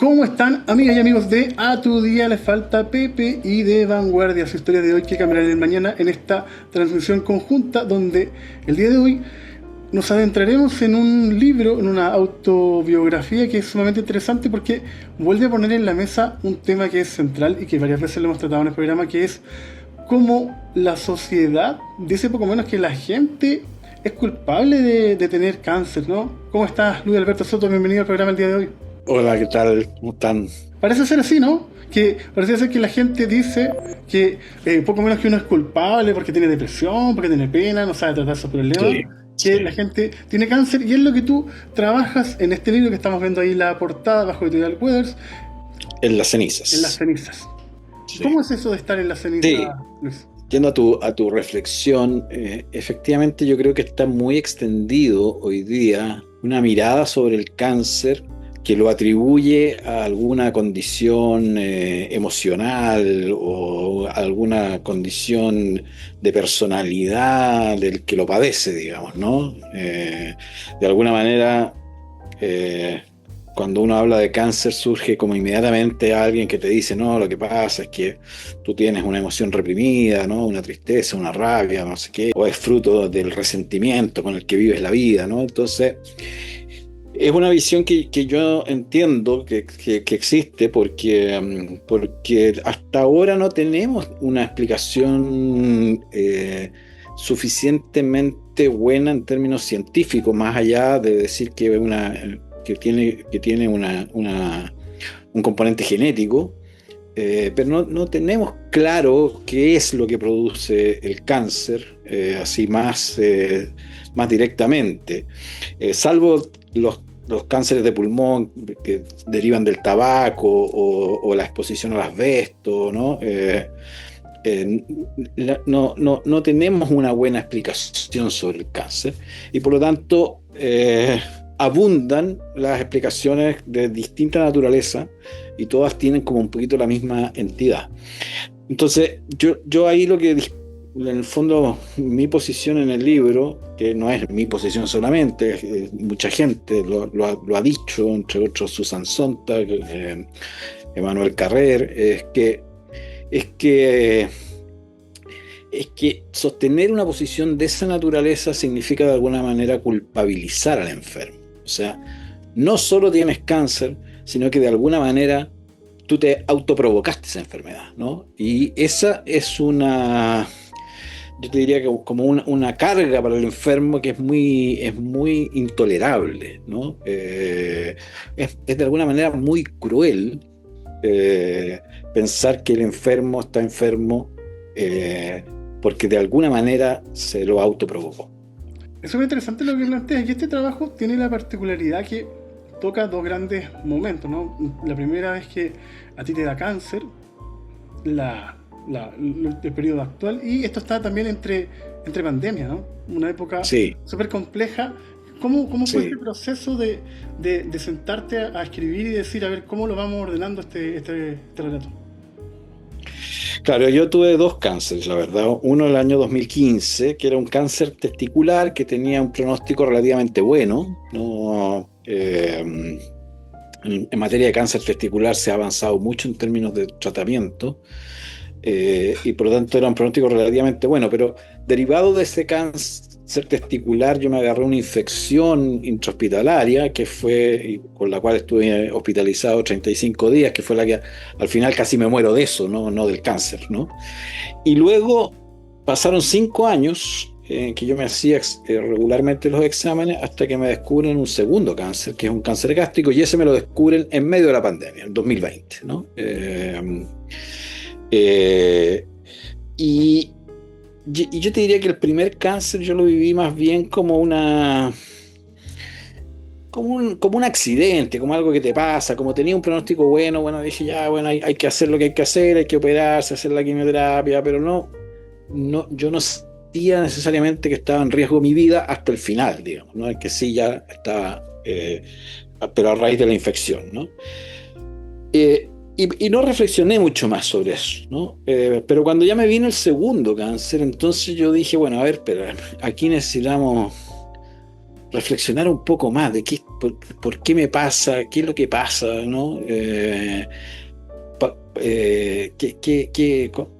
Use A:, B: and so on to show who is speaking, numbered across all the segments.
A: ¿Cómo están, amigas y amigos de A Tu Día Le Falta Pepe y de Vanguardia? Su historia de hoy que cambiará en el mañana en esta transmisión conjunta donde el día de hoy nos adentraremos en un libro, en una autobiografía que es sumamente interesante porque vuelve a poner en la mesa un tema que es central y que varias veces lo hemos tratado en el programa, que es cómo la sociedad dice poco menos que la gente es culpable de tener cáncer, ¿no? ¿Cómo estás, Luis Alberto Soto? Bienvenido al programa el día de hoy.
B: Hola, ¿qué tal? ¿Cómo están?
A: Parece ser así, ¿no? Que parece ser que la gente dice que poco menos que uno es culpable porque tiene depresión, porque tiene pena, no sabe tratar sus problemas,
B: Sí,
A: que
B: sí.
A: la gente tiene cáncer, y es lo que tú trabajas en este libro que estamos viendo ahí, la portada bajo Editorial Weathers,
B: En las
A: en las
B: cenizas.
A: cenizas.
B: Sí.
A: ¿Cómo es eso de estar en las cenizas,
B: Sí,
A: Luis?
B: yendo a tu reflexión, efectivamente yo creo que está muy extendido hoy día una mirada sobre el cáncer que lo atribuye a alguna condición emocional o alguna condición de personalidad del que lo padece, digamos, ¿no? De alguna manera, eh, cuando uno habla de cáncer surge como inmediatamente alguien que te dice, no, lo que pasa es que tú tienes una emoción reprimida, ¿no? Una tristeza, una rabia, no sé qué, o es fruto del resentimiento con el que vives la vida, ¿no? Entonces, es una visión que yo entiendo que existe porque hasta ahora no tenemos una explicación suficientemente buena en términos científicos, más allá de decir que tiene un componente genético, pero no tenemos claro qué es lo que produce el cáncer, así más directamente. Salvo los cánceres de pulmón que derivan del tabaco o la exposición al asbesto, ¿no? Eh, no tenemos una buena explicación sobre el cáncer y por lo tanto abundan las explicaciones de distinta naturaleza y todas tienen como un poquito la misma entidad. Entonces, yo ahí en el fondo, mi posición en el libro, que no es mi posición solamente, mucha gente lo ha dicho, entre otros Susan Sontag, Emmanuel Carrer, es que, es que sostener una posición de esa naturaleza significa de alguna manera culpabilizar al enfermo. O sea, no solo tienes cáncer, sino que de alguna manera tú te autoprovocaste esa enfermedad, ¿no? Y esa yo te diría que como una carga para el enfermo que es muy intolerable, ¿no? Es de alguna manera muy cruel pensar que el enfermo está enfermo eh, porque de alguna manera se lo autoprovocó.
A: Es súper interesante lo que planteas, y este trabajo tiene la particularidad que toca dos grandes momentos, ¿no? La primera vez que a ti te da cáncer, el periodo actual, y esto está también entre pandemia, ¿no? Una época
B: Sí,
A: súper compleja. ¿Cómo fue este
B: sí.
A: proceso de sentarte a escribir y decir, a ver, cómo lo vamos ordenando este relato?
B: Claro, yo tuve dos cánceres, la verdad. Uno el año 2015, que era un cáncer testicular que tenía un pronóstico relativamente bueno, ¿no? En materia de cáncer testicular se ha avanzado mucho en términos de tratamiento y por lo tanto era un pronóstico relativamente bueno, pero derivado de ese cáncer testicular yo me agarré una infección intrahospitalaria que fue, con la cual estuve hospitalizado 35 días, que fue la que al final casi me muero de eso, no del cáncer, ¿no? Y luego pasaron 5 años en que yo me hacía regularmente los exámenes hasta que me descubren un segundo cáncer, que es un cáncer gástrico, y ese me lo descubren en medio de la pandemia, en 2020, ¿no? Eh, y, y yo te diría que el primer cáncer yo lo viví más bien como un accidente, como algo que te pasa, como tenía un pronóstico bueno, bueno, dije ya, bueno, hay que hacer lo que hay que hacer, hay que operarse, hacer la quimioterapia, pero yo no sentía necesariamente que estaba en riesgo mi vida hasta el final, digamos, ¿no? Es que sí ya estaba, pero a raíz de la infección, ¿no? Y no reflexioné mucho más sobre eso, ¿no? Pero cuando ya me vino el segundo cáncer, entonces yo dije, bueno, a ver, pero aquí necesitamos reflexionar un poco más de por qué me pasa, qué es lo que pasa, ¿no?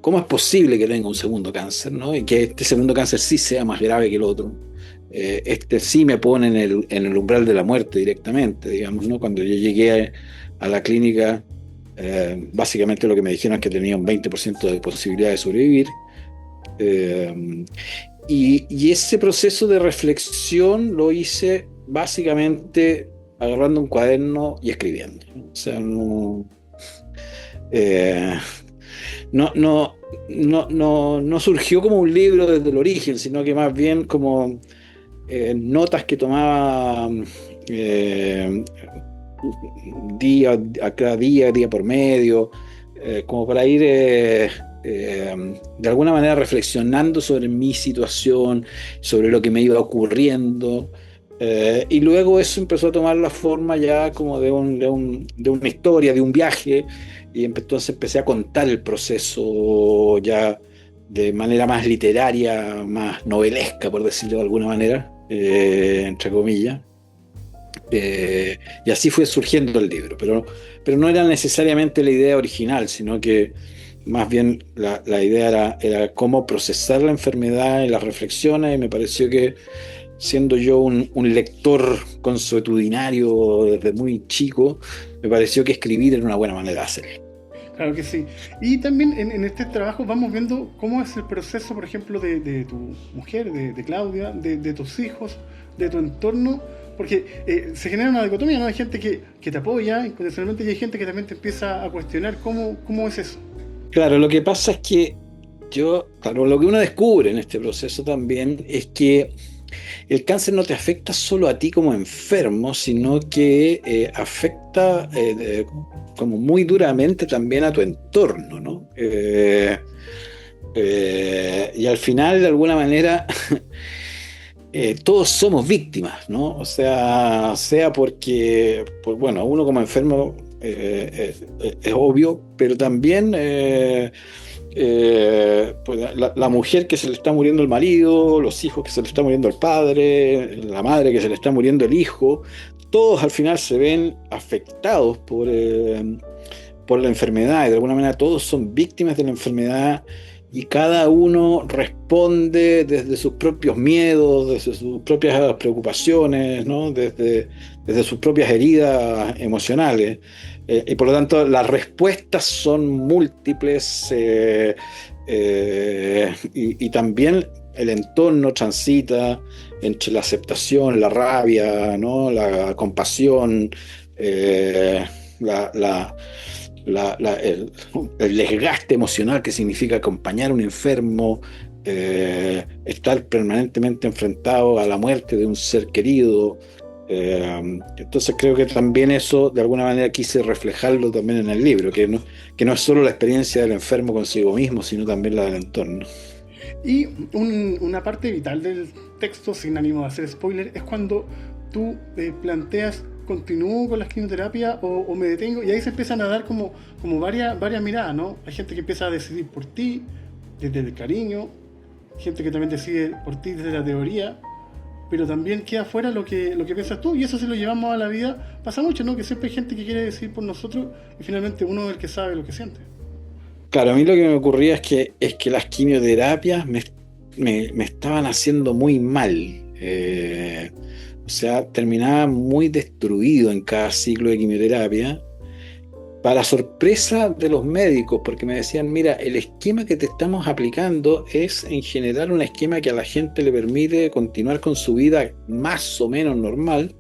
B: ¿Cómo es posible que tenga un segundo cáncer, ¿no? Y que este segundo cáncer sí sea más grave que el otro. Este sí me pone en el umbral de la muerte directamente, digamos, ¿no? Cuando yo llegué a la clínica, básicamente lo que me dijeron es que tenía un 20% de posibilidad de sobrevivir. Eh, y ese proceso de reflexión lo hice básicamente agarrando un cuaderno y escribiendo. O sea, eh, no surgió como un libro desde el origen, sino que más bien como notas que tomaba eh, cada día por medio, como para ir de alguna manera reflexionando sobre mi situación, sobre lo que me iba ocurriendo. Y luego eso empezó a tomar la forma ya como de una historia, de un viaje, y entonces empecé a contar el proceso ya de manera más literaria, más novelesca, por decirlo de alguna manera, entre comillas. Y así fue surgiendo el libro, pero no era necesariamente la idea original, sino que más bien la idea era cómo procesar la enfermedad y las reflexiones, y me pareció que siendo yo un lector consuetudinario desde muy chico, me pareció que escribir era una buena manera de hacerlo.
A: Claro que sí. Y también en este trabajo vamos viendo cómo es el proceso, por ejemplo, de tu mujer, de Claudia, de tus hijos, de tu entorno, porque se genera una dicotomía, ¿no? Hay gente que te apoya incondicionalmente y hay gente que también te empieza a cuestionar cómo es eso.
B: Claro, lo que pasa es que claro, lo que uno descubre en este proceso también es que el cáncer no te afecta solo a ti como enfermo, sino que afecta como muy duramente también a tu entorno, ¿no? Y al final, de alguna manera, todos somos víctimas, ¿no? O sea porque, pues bueno, uno como enfermo es obvio, pero también pues la mujer que se le está muriendo el marido, los hijos que se le está muriendo el padre, la madre que se le está muriendo el hijo, todos al final se ven afectados por la enfermedad, y de alguna manera todos son víctimas de la enfermedad, y cada uno responde desde sus propios miedos, desde sus propias preocupaciones, ¿no? Desde sus propias heridas emocionales. Y por lo tanto las respuestas son múltiples, y también el entorno transita entre la aceptación, la rabia, ¿no? La compasión, la, la, el desgaste emocional que significa acompañar a un enfermo, estar permanentemente enfrentado a la muerte de un ser querido. Entonces creo que también eso de alguna manera quise reflejarlo también en el libro, que no es solo la experiencia del enfermo consigo mismo, sino también la del entorno.
A: Y una parte vital del texto, sin ánimo de hacer spoiler, es cuando tú planteas: ¿continúo con las quimioterapias o me detengo? Y ahí se empiezan a dar como varias miradas, ¿no? Hay gente que empieza a decidir por ti desde el cariño, gente que también decide por ti desde la teoría, pero también queda fuera lo que piensas tú, y eso si lo llevamos a la vida pasa mucho, ¿no? Que siempre hay gente que quiere decidir por nosotros y finalmente uno es el que sabe lo que siente.
B: Claro, a mí lo que me ocurría es que las quimioterapias me estaban haciendo muy mal. O sea, terminaba muy destruido en cada ciclo de quimioterapia, para sorpresa de los médicos, porque me decían: mira, el esquema que te estamos aplicando es en general un esquema que a la gente le permite continuar con su vida más o menos normal.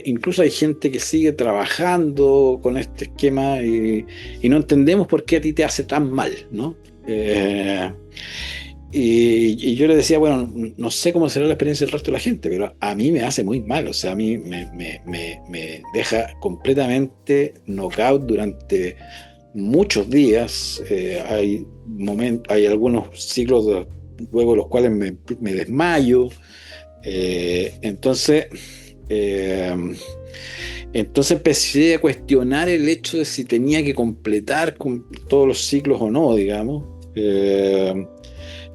B: Incluso hay gente que sigue trabajando con este esquema, y no entendemos por qué a ti te hace tan mal, ¿no? Y yo le decía, bueno, no sé cómo será la experiencia del resto de la gente, pero a mí me hace muy mal. O sea, a mí me deja completamente knockout durante muchos días. Hay algunos ciclos luego de los cuales me desmayo. Entonces empecé a cuestionar el hecho de si tenía que completar con todos los ciclos o no, digamos.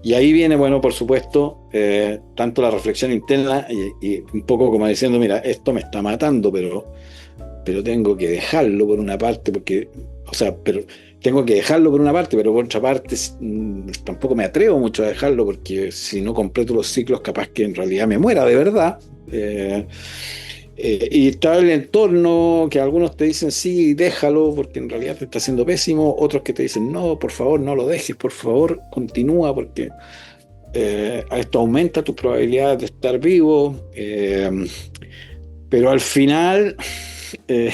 B: Y ahí viene, bueno, por supuesto, tanto la reflexión interna y un poco como diciendo, mira, esto me está matando, pero tengo que dejarlo por una parte, porque, o sea, pero tengo que dejarlo por una parte, pero por otra parte tampoco me atrevo mucho a dejarlo, porque si no completo los ciclos, capaz que en realidad me muera de verdad. Y está el entorno que algunos te dicen sí, déjalo porque en realidad te está haciendo pésimo, otros que te dicen no, por favor, no lo dejes, por favor, continúa porque esto aumenta tus probabilidades de estar vivo. Pero al final, eh,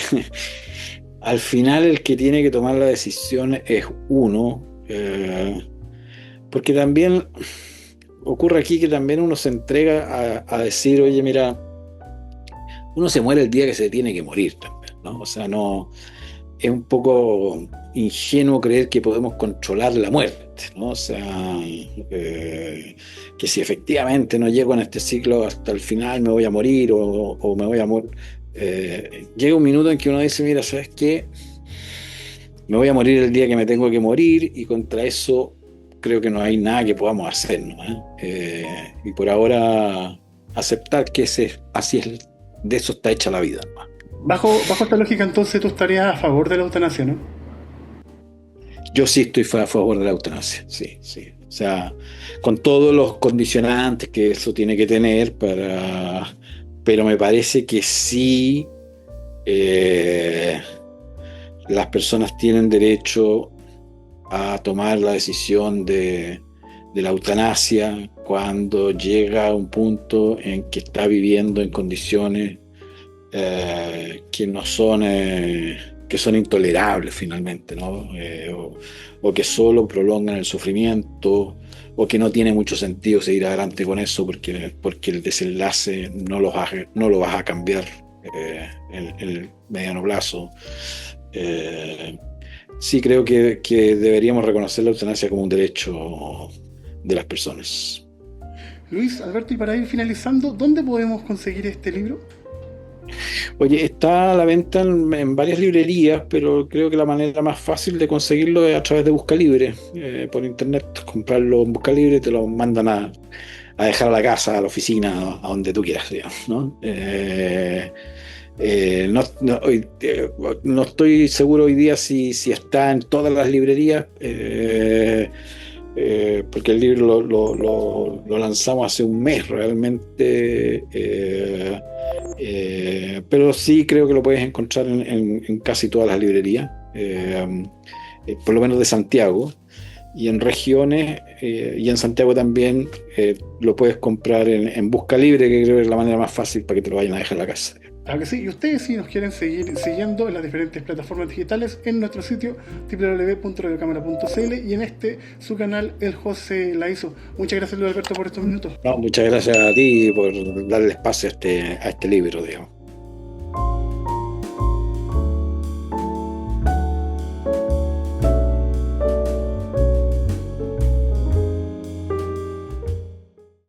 B: al final el que tiene que tomar la decisión es uno, porque también ocurre aquí que también uno se entrega a decir, oye, mira, uno se muere el día que se tiene que morir también, ¿no? O sea, no, es un poco ingenuo creer que podemos controlar la muerte, ¿no? O sea, que si efectivamente no llego en este ciclo hasta el final me voy a morir o me voy a morir. Llega un minuto en que uno dice, mira, ¿sabes qué? Me voy a morir el día que me tengo que morir y contra eso creo que no hay nada que podamos hacer, ¿no? Y por ahora aceptar que así es, de eso está hecha la vida, ¿no?
A: Bajo esta lógica, entonces tú estarías a favor de la eutanasia, ¿no?
B: Yo sí estoy a favor de la eutanasia, sí, sí. O sea, con todos los condicionantes que eso tiene que tener para... Pero me parece que sí las personas tienen derecho a tomar la decisión de la eutanasia cuando llega a un punto en que está viviendo en condiciones que no son, que son intolerables finalmente, ¿no? O que solo prolongan el sufrimiento, o que no tiene mucho sentido seguir adelante con eso porque el desenlace no lo vas a cambiar en el mediano plazo. Eh, sí creo que deberíamos reconocer la eutanasia como un derecho de las personas.
A: Luis, Alberto, y para ir finalizando, ¿dónde podemos conseguir este libro?
B: Oye, está a la venta en varias librerías, pero creo que la manera más fácil de conseguirlo es a través de Buscalibre, por internet. Comprarlo en Buscalibre, te lo mandan a dejar a la casa, a la oficina, a donde tú quieras, digamos, ¿no? No estoy seguro hoy día si está en todas las librerías, porque el libro lo lanzamos hace un mes realmente. Pero sí creo que lo puedes encontrar en casi todas las librerías, por lo menos de Santiago, y en regiones, y en Santiago también lo puedes comprar en Busca Libre, que creo que es la manera más fácil para que te lo vayan a dejar a la casa.
A: Claro que sí, y ustedes si nos quieren seguir siguiendo en las diferentes plataformas digitales, en nuestro sitio www.radiocámara.cl y en su canal El José la hizo. Muchas gracias, Luis Alberto, por estos minutos.
B: No, muchas gracias a ti por darle espacio a este libro, digamos.